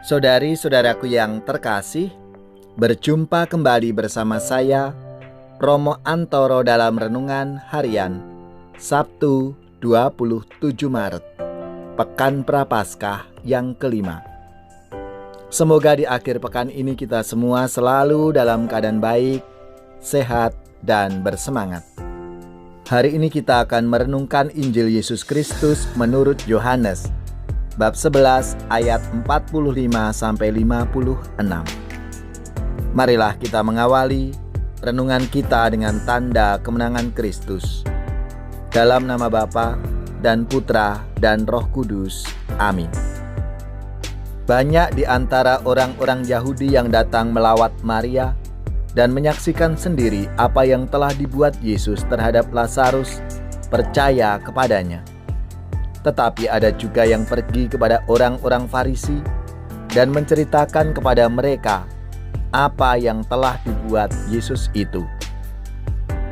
Saudari-saudaraku yang terkasih, berjumpa kembali bersama saya, Romo Antoro dalam Renungan Harian, Sabtu 27 Maret, Pekan Prapaskah yang kelima. Semoga di akhir pekan ini kita semua selalu dalam keadaan baik, sehat, dan bersemangat. Hari ini kita akan merenungkan Injil Yesus Kristus menurut Yohanes, bab 11 ayat 45-56. Marilah kita mengawali renungan kita dengan tanda kemenangan Kristus. Dalam nama Bapa dan Putra dan Roh Kudus. Amin. Banyak di antara orang-orang Yahudi yang datang melawat Maria dan menyaksikan sendiri apa yang telah dibuat Yesus terhadap Lazarus, percaya kepadanya. Tetapi ada juga yang pergi kepada orang-orang Farisi dan menceritakan kepada mereka apa yang telah dibuat Yesus itu.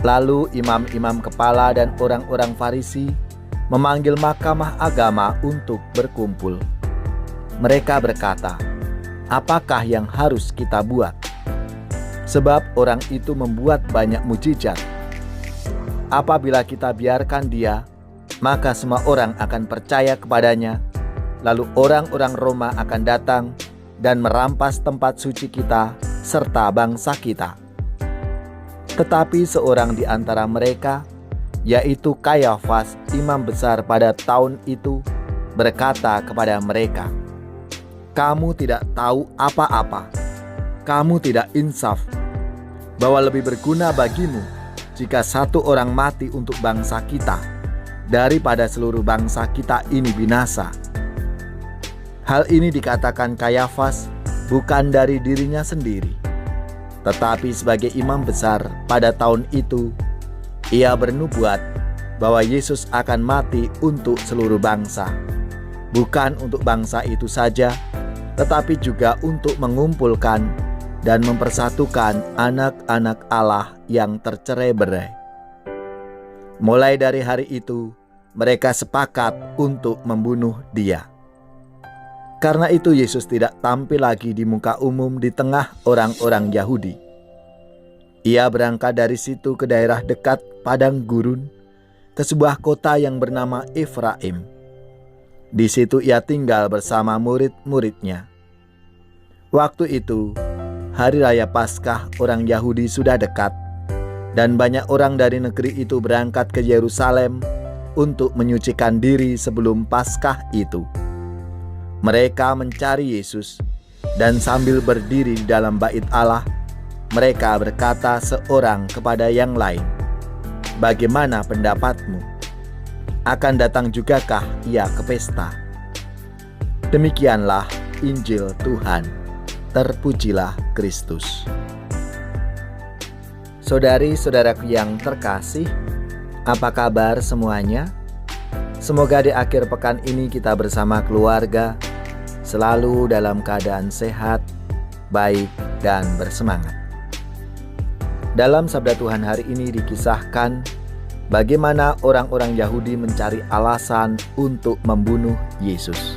Lalu imam-imam kepala dan orang-orang Farisi memanggil mahkamah agama untuk berkumpul. Mereka berkata, "Apakah yang harus kita buat? Sebab orang itu membuat banyak mukjizat. Apabila kita biarkan dia, maka semua orang akan percaya kepadanya, lalu orang-orang Roma akan datang dan merampas tempat suci kita serta bangsa kita." Tetapi seorang di antara mereka, yaitu Kayafas, imam besar pada tahun itu, berkata kepada mereka, "Kamu tidak tahu apa-apa. Kamu tidak insaf, bahwa lebih berguna bagimu jika satu orang mati untuk bangsa kita daripada seluruh bangsa kita ini binasa." Hal ini dikatakan Kayafas bukan dari dirinya sendiri, tetapi sebagai imam besar pada tahun itu, ia bernubuat bahwa Yesus akan mati untuk seluruh bangsa, bukan untuk bangsa itu saja, tetapi juga untuk mengumpulkan dan mempersatukan anak-anak Allah yang tercerai-berai. Mulai dari hari itu, mereka sepakat untuk membunuh dia. Karena itu Yesus tidak tampil lagi di muka umum di tengah orang-orang Yahudi. Ia berangkat dari situ ke daerah dekat padang gurun, ke sebuah kota yang bernama Efraim. Di situ ia tinggal bersama murid-muridnya. Waktu itu, Hari Raya Paskah orang Yahudi sudah dekat, dan banyak orang dari negeri itu berangkat ke Yerusalem untuk menyucikan diri sebelum Paskah itu. Mereka mencari Yesus, dan sambil berdiri di dalam bait Allah, mereka berkata seorang kepada yang lain, "Bagaimana pendapatmu? Akan datang jugakah ia ke pesta?" Demikianlah Injil Tuhan. Terpujilah Kristus. Saudari-saudaraku yang terkasih, apa kabar semuanya? Semoga di akhir pekan ini kita bersama keluarga selalu dalam keadaan sehat, baik, dan bersemangat. Dalam sabda Tuhan hari ini dikisahkan bagaimana orang-orang Yahudi mencari alasan untuk membunuh Yesus.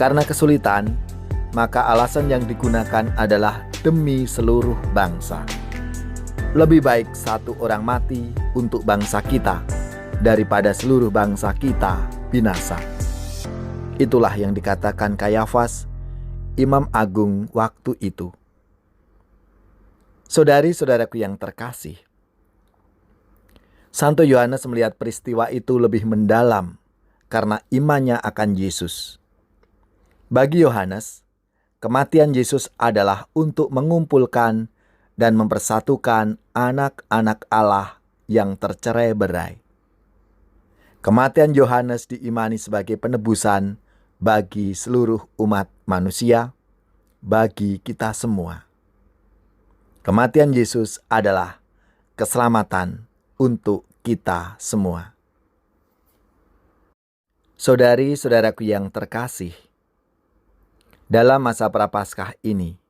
Karena kesulitan, maka alasan yang digunakan adalah demi seluruh bangsa. Lebih baik satu orang mati untuk bangsa kita daripada seluruh bangsa kita binasa. Itulah yang dikatakan Kayafas, imam agung waktu itu. Saudari-saudaraku yang terkasih, Santo Yohanes melihat peristiwa itu lebih mendalam karena imannya akan Yesus. Bagi Yohanes, kematian Yesus adalah untuk mengumpulkan dan mempersatukan anak-anak Allah yang tercerai-berai. Kematian Yohanes diimani sebagai penebusan bagi seluruh umat manusia, bagi kita semua. Kematian Yesus adalah keselamatan untuk kita semua. Saudari-saudaraku yang terkasih, dalam masa Prapaskah ini,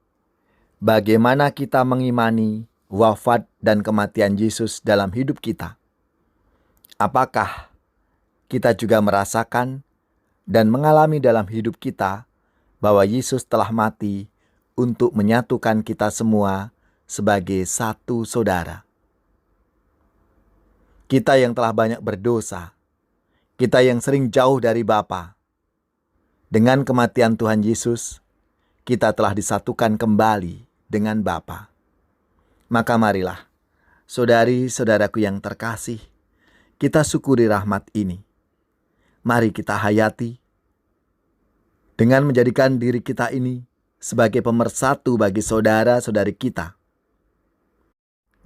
bagaimana kita mengimani wafat dan kematian Yesus dalam hidup kita? Apakah kita juga merasakan dan mengalami dalam hidup kita bahwa Yesus telah mati untuk menyatukan kita semua sebagai satu saudara. Kita yang telah banyak berdosa, kita yang sering jauh dari Bapa, dengan kematian Tuhan Yesus, kita telah disatukan kembali dengan Bapa. Maka marilah, saudari-saudaraku yang terkasih, kita syukuri rahmat ini. Mari kita hayati dengan menjadikan diri kita ini sebagai pemersatu bagi saudara-saudari kita.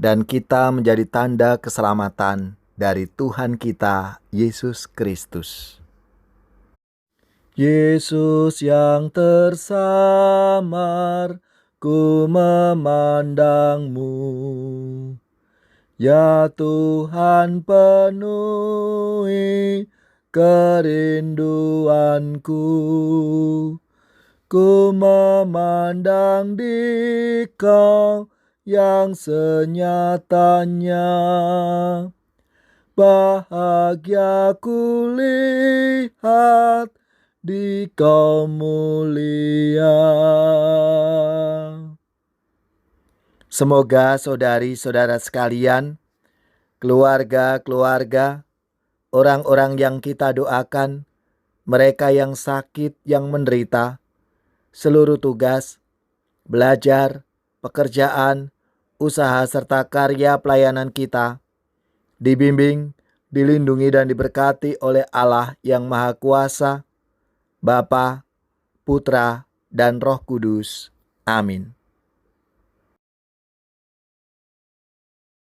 Dan kita menjadi tanda keselamatan dari Tuhan kita, Yesus Kristus. Yesus yang tersamar, ku memandangmu. Ya Tuhan, penuhi kerinduanku. Ku memandang di Kau yang senyatanya. Bahagia ku lihat di Kau mulia. Semoga saudari-saudara sekalian, keluarga-keluarga, orang-orang yang kita doakan, mereka yang sakit, yang menderita, seluruh tugas, belajar, pekerjaan, usaha serta karya pelayanan kita dibimbing, dilindungi dan diberkati oleh Allah yang Maha Kuasa, Bapa, Putra, dan Roh Kudus. Amin.